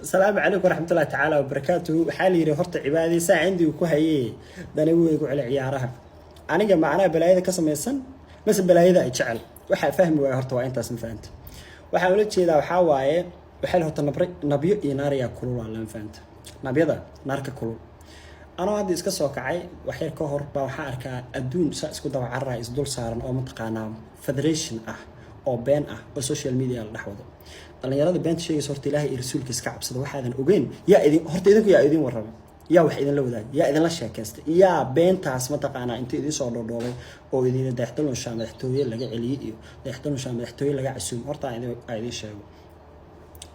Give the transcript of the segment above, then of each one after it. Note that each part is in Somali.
السلام عليكم ورحمة الله تعالى وبركاته. حالي رهرت عبادي ساعة عندي وكوهي داني ويقول على عيارها. أنا جمعنا بلايدا كسم يسن بس بلايدا يتشعل وح فهم وهرت وين تاسم فهمت. وحاولت شيء ذا وحاواي وحله نبيو يناري كلول ولا فهمت. نبيذا نارك كلول. أنا عندي إسكسو كعي وحير كهر بوحارك الدون سأسكت دوا عرّا إسدول صارن أو منطقة فدريشن أو بين أو سوشيال ميديا لحوده. dhalinyarada beenta sheegaysa horta ilaahay iyo rasuulkiisa iska cabsada waxaadan ogeyn yaa idin horta idinku yaa idin warrama yaa wax idin la wadaag yaa idin la sheekaysta yaa beentaas ma taqaanaa inta idin soo dhoodhoobay oo idin daahtalon shaa madaxtooye laga celiyay iyo daahtalon shaa madaxtooye laga casuum horta idin sheego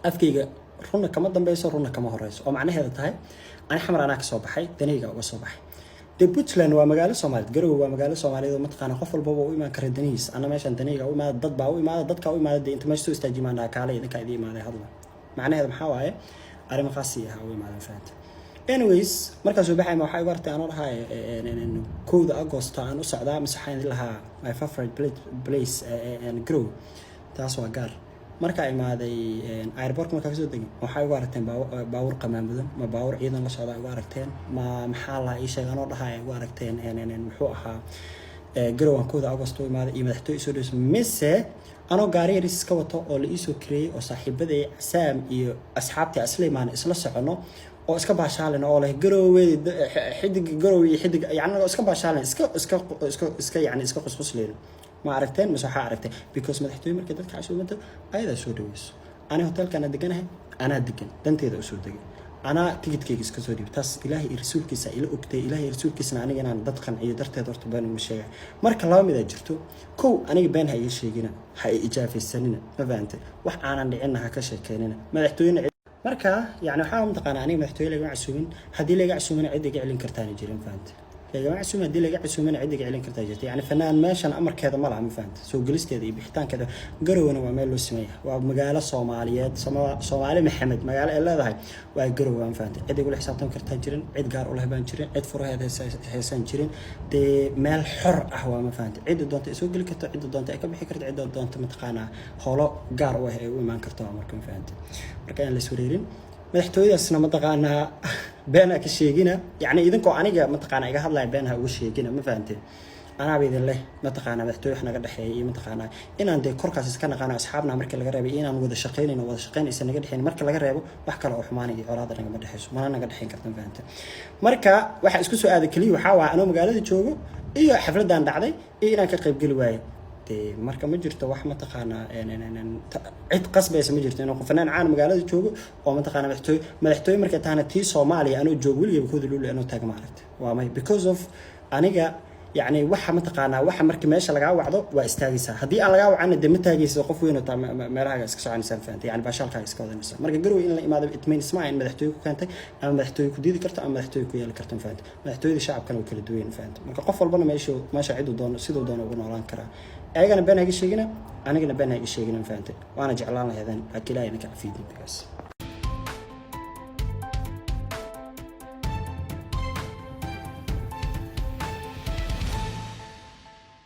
afkayga runna kama dambayso runna kama horeyso oo macnaheedu tahay aan xamar anaa ka soo baxay danayga uga soo baxay Puntland waa magaalo Soomaaliyeed garow waa magaalo Soomaaliyeed oo mataqaana qof walba uu iman kara danihiis ana meeshan danayga u imaado dad baa u imaado dadka u imaado inta meesha soo istaajimaan kaalay idinka idin imaaday hadla macnaheedu maxaa waaye arrin qaasi ah u imaadaan faanta anyways markaas uu baxay ma waxa ay wartay aan orahay kooda August aan u socdaa masaxaan lahaa my favorite place and grow taas waa gaar marka ay imaaday airport marka ka soo degay waxa ay warteen baawur qamaamudan ma baawur ciidan la socda ay warteen ma maxaa la ii sheegan oo dhahay ay warteen muxuu ahaa garowan kooda August oo imaaday iyo madaxtooy soo dhees mise anoo gaari yar iska wato oo la ii soo kireeyay oo saaxiibaday Saam iyo asxaabtii Asliimaan isla socono oo iska baashaalan oo leh garoweed xidig garowe xidig yani iska baashaalan iska yani iska qusqusleen ما عرفتين مش عرفتين because مدحتوي مركز dadka casuumada ayada soo dhaweyso ana hotelka ana deganahay ana degan danteeda soo degay ana tigidkayga iska soo dhiibay taas ilaahay iyo rasuulkiisa ila ogtay ilaahay rasuulkiisana aniga inaan dad qanciyo darteed horta baan u sheegay marka laba mid ay jirto kow aniga been hay sheegina hay ijaafaysanina ma fahamtay wax aanan dhicin ha ka sheekeynina madaxtooyina marka yani waxa aan taqaan aniga madaxtooy laga casuumin hadii laga casuumin cid iga celin kartaan jirin fahamtay يا عسومة دي لقى عسومة عندك علين كرتا جتي يعني فنان ماشان أمر كذا ملعب مفهمت سو جلست هذه بحتان كذا قرونا وعمل له سمية ومجال الصوماليات صومالي محمد مجال إلا ذا وقروا مفهمت عد يقول حسابتهم كرتا جرين عد قار وله بان جرين عد فرها هذا حسن جرين دي مال حر أهوا مفهمت عد دونت سو قل كرتا عد دونت أكمل حكرت عد دونت متقانا حولا قار وما كرتا عمركم فهمت مركان لسوريين madaxtooyadaasna ma taqaanaa beena ka sheegina yani idinkoo aniga ma taqaanaa iga hadlay beenha ugu sheegina ma fahanteen anaa idin leh ma taqaanaa madaxtooy wax naga dhaxeeyay ma taqaanaa inaan de korkaas iska naqaano asxaabna markii laga reebay inaan wada shaqeynaysa naga dhaxeyn marka laga reebo wax kale oo xumaan iyo colaad naga ma dhaxeyso mana naga dhaxeyn kartan fahanteen marka waxa isku soo aaday kaliya waxa waa anoo magaalada joogo iyo xafladan dhacday iyo inaan ka qayb gali waayay marka ma jirto wax ma taqaana cid qasbaysa ma jirto inuu qofnaan caan magaalada joogo oo ma taqaana madaxtooy markay taana tii Soomaaliya anoo joog waligeeba kooda luule anoo taag maaragtay waa may because of aniga يعني waxa ma taqaana waxa markii meesha laga wacdo waa istaagaysa hadii aan laga wacana de ma taagayso qof weyn oo meelaha iska soconaysan faantay yani baashalka iska wadanaysa marka garow in la imaado itmayn ismaaciil madaxtooy ku keentay ama madaxtooy ku diidi karto ama madaxtooy ku yeeli karto faantay madaxtooyada shacabkan oo kala duwan faantay marka qof walbana meesha cid uu doono sidoo doono ugu noolaan kara ayagana been hayga sheegina anigana been hayga sheegina faantay waana jeclaan lahaydaan akilaa inaka afiidin bigaas